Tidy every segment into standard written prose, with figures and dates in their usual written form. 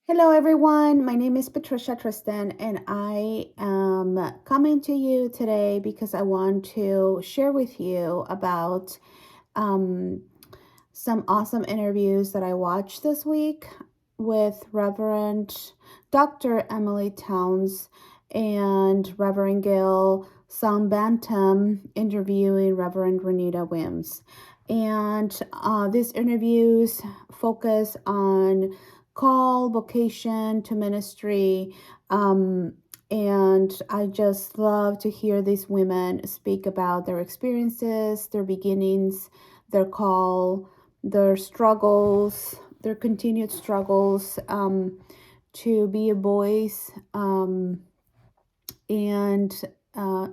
Hello, everyone. My name is Patricia Tristan, and I am coming to you today because I want to share with you about um, some awesome interviews that I watched this week with Reverend Dr. Emily Towns and Reverend Gail Songbantam interviewing Reverend Renita Wims. And these interviews focus on call, vocation to ministry. And I just love to hear these women speak about their experiences, their beginnings, their call, their struggles, their continued struggles to be a voice and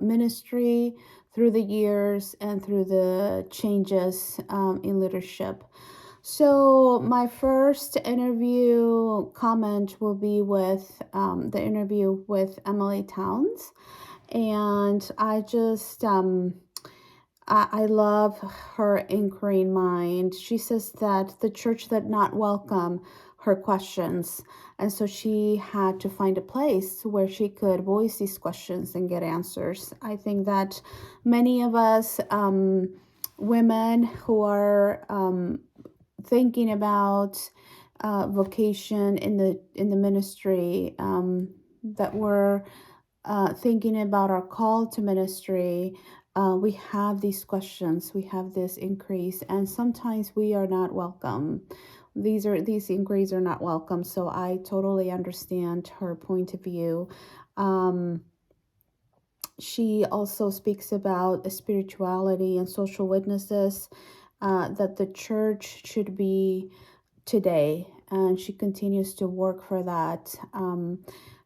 ministry through the years and through the changes in leadership. So, my first interview comment will be with the interview with Emily Towns. And I love her inquiring mind. She says that the church did not welcome her questions. And so she had to find a place where she could voice these questions and get answers. I think that many of us, women who are thinking about vocation in the ministry, that we're thinking about our call to ministry, we have these questions, we have this increase, and sometimes we are not welcome. These inquiries are not welcome. So I totally understand her point of view. Um, she also speaks about spirituality and social witnesses that the church should be today, and she continues to work for that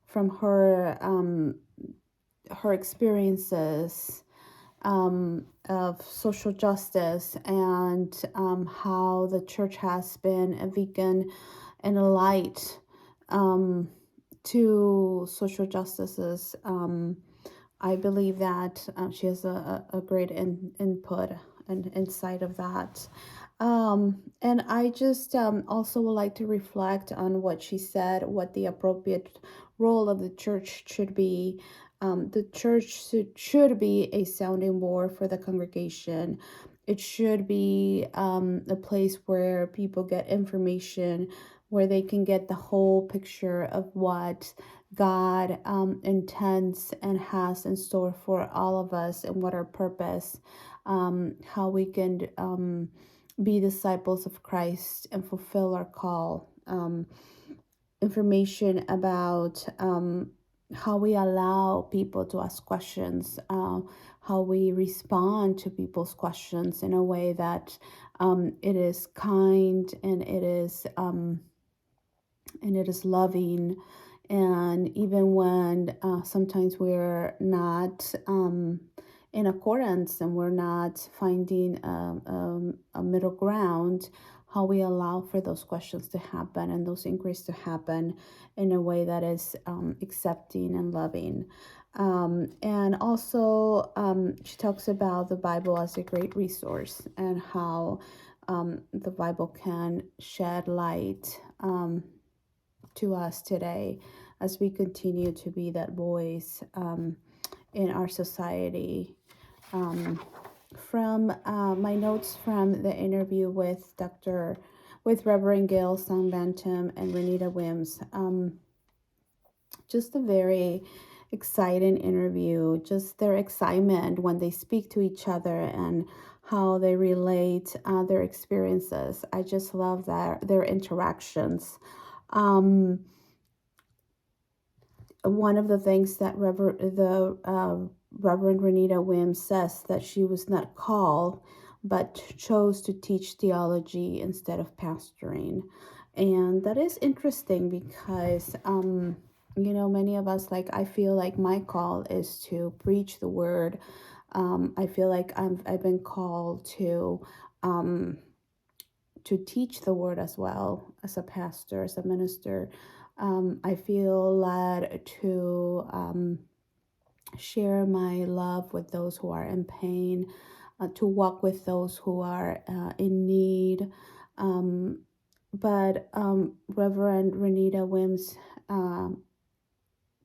from her experiences of social justice and how the church has been a beacon and a light to social justices. I believe that she has a great input and insight of that. And I just also would like to reflect on what she said, what the appropriate role of the church should be. The church should be a sounding board for the congregation. It should be a place where people get information, where they can get the whole picture of what God intends and has in store for all of us and what our purpose, how we can be disciples of Christ and fulfill our call. Information about how we allow people to ask questions, how we respond to people's questions in a way that it is kind and it is loving. And even when sometimes we're not in accordance and we're not finding a middle ground, how we allow for those questions to happen and those inquiries to happen in a way that is accepting and loving. And also, she talks about the Bible as a great resource and how the Bible can shed light to us today as we continue to be that voice in our society. From my notes from the interview with Reverend Gail Songbantam and Renita Wims, just a very exciting interview, just their excitement when they speak to each other and how they relate their experiences. I just love their interactions. One of the things that Reverend Renita Wims says that she was not called, but chose to teach theology instead of pastoring, and that is interesting because many of us, like, I feel like my call is to preach the word. I feel like I've been called um, to teach the word as well as a pastor, as a minister. I feel led to share my love with those who are in pain, to walk with those who are in need, um, but Reverend Renita Wims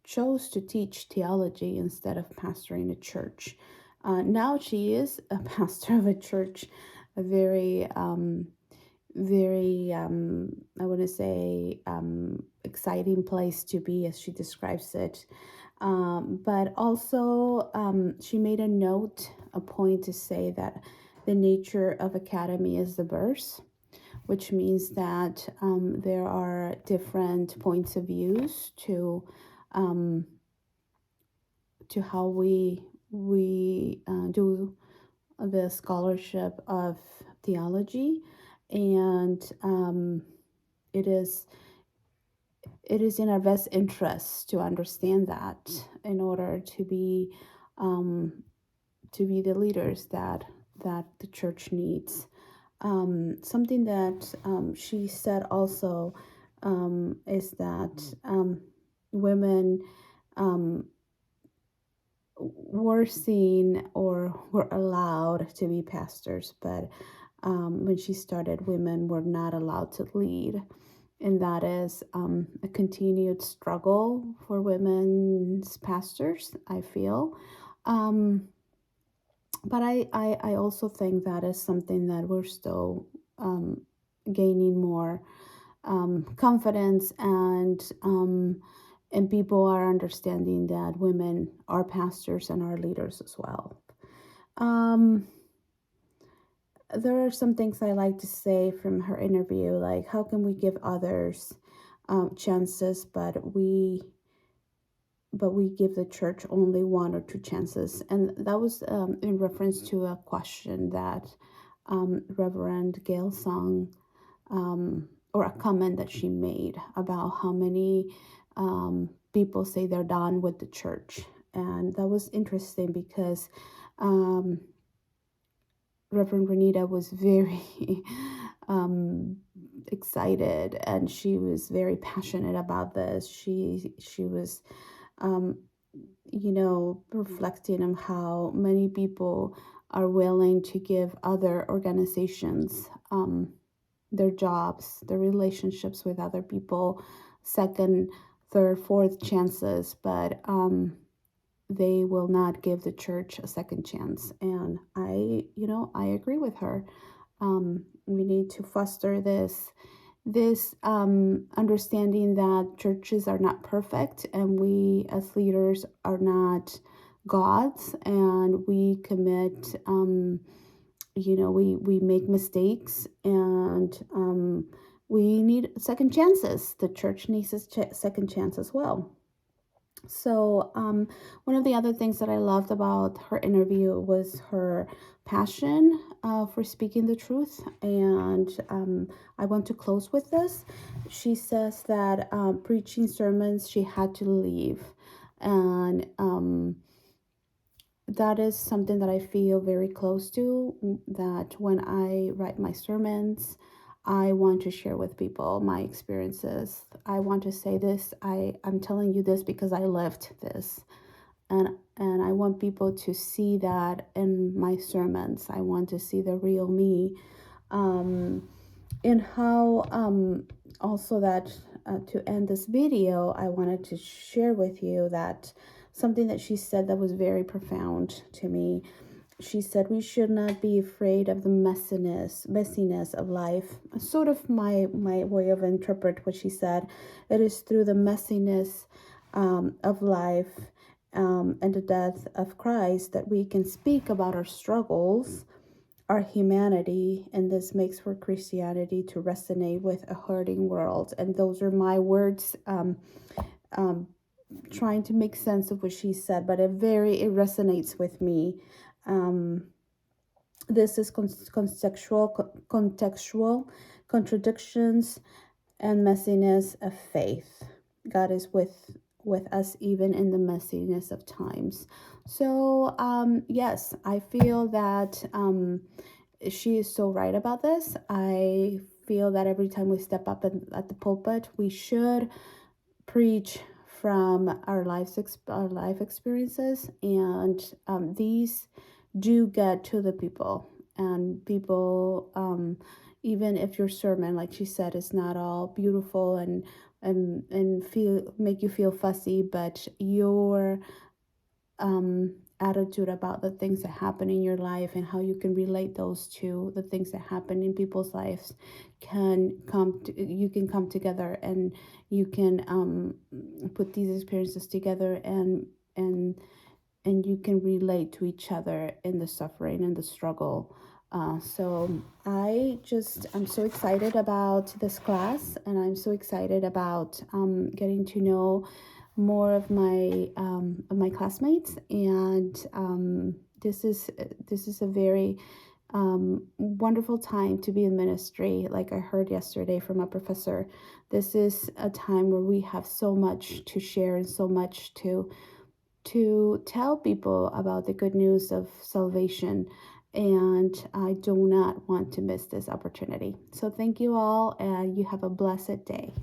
chose to teach theology instead of pastoring a church. Now she is a pastor of a church, a very, I want to say, exciting place to be, as she describes it. But also, she made a point to say that the nature of academy is diverse, which means that there are different points of views um, to how we do the scholarship of theology, and it is it is in our best interest to understand that in order um, to be the leaders that the church needs. Something that she said also is that women um, were seen or were allowed to be pastors, but when she started, women were not allowed to lead. And that is a continued struggle for women's pastors, I feel. Um, but I also think that is something that we're still gaining more confidence, and people are understanding that women are pastors and are leaders as well. Um, there are some things I like to say from her interview, like how can we give others chances, but we give the church only one or two chances, and that was in reference to a question that Reverend Gail Song or a comment that she made about how many people say they're done with the church. And that was interesting because um, Reverend Renita was very um, excited, and she was very passionate about this. She was, um, reflecting on how many people are willing to give other organizations their jobs, their relationships with other people, second, third, fourth chances, but they will not give the church a second chance. And I agree with her. We need to foster this understanding that churches are not perfect, and we as leaders are not gods, and we commit we make mistakes, and we need second chances. The church needs a second chance as well. So one of the other things that I loved about her interview was her passion for speaking the truth, and I want to close with this. She says that preaching sermons she had to leave, and that is something that I feel very close to, that when I write my sermons, I want to share with people my experiences. I want to say this. I'm telling you this because I lived this. And I want people to see that in my sermons. I want to see the real me. And how also that to end this video, I wanted to share with you that something that she said that was very profound to me. She said we should not be afraid of the messiness of life. Sort of my way of interpret what she said. It is through the messiness of life and the death of Christ that we can speak about our struggles, our humanity, and this makes for Christianity to resonate with a hurting world. And those are my words, um, trying to make sense of what she said, but it resonates with me. Um, this is contextual contradictions and messiness of faith. God is with us even in the messiness of times. So yes, I feel that she is so right about this. I feel that every time we step up at the pulpit, we should preach from our life experiences, and these do get to the people, and people even if your sermon, like she said, is not all beautiful and feel make you feel fussy, but your attitude about the things that happen in your life and how you can relate those to the things that happen in people's lives you can come together, and you can put these experiences together, and and you can relate to each other in the suffering and the struggle. So I'm so excited about this class, and I'm so excited about getting to know more of my classmates. And this is a very wonderful time to be in ministry. Like I heard yesterday from a professor, this is a time where we have so much to share and so much to tell people about the good news of salvation. And I do not want to miss this opportunity. So thank you all, and you have a blessed day.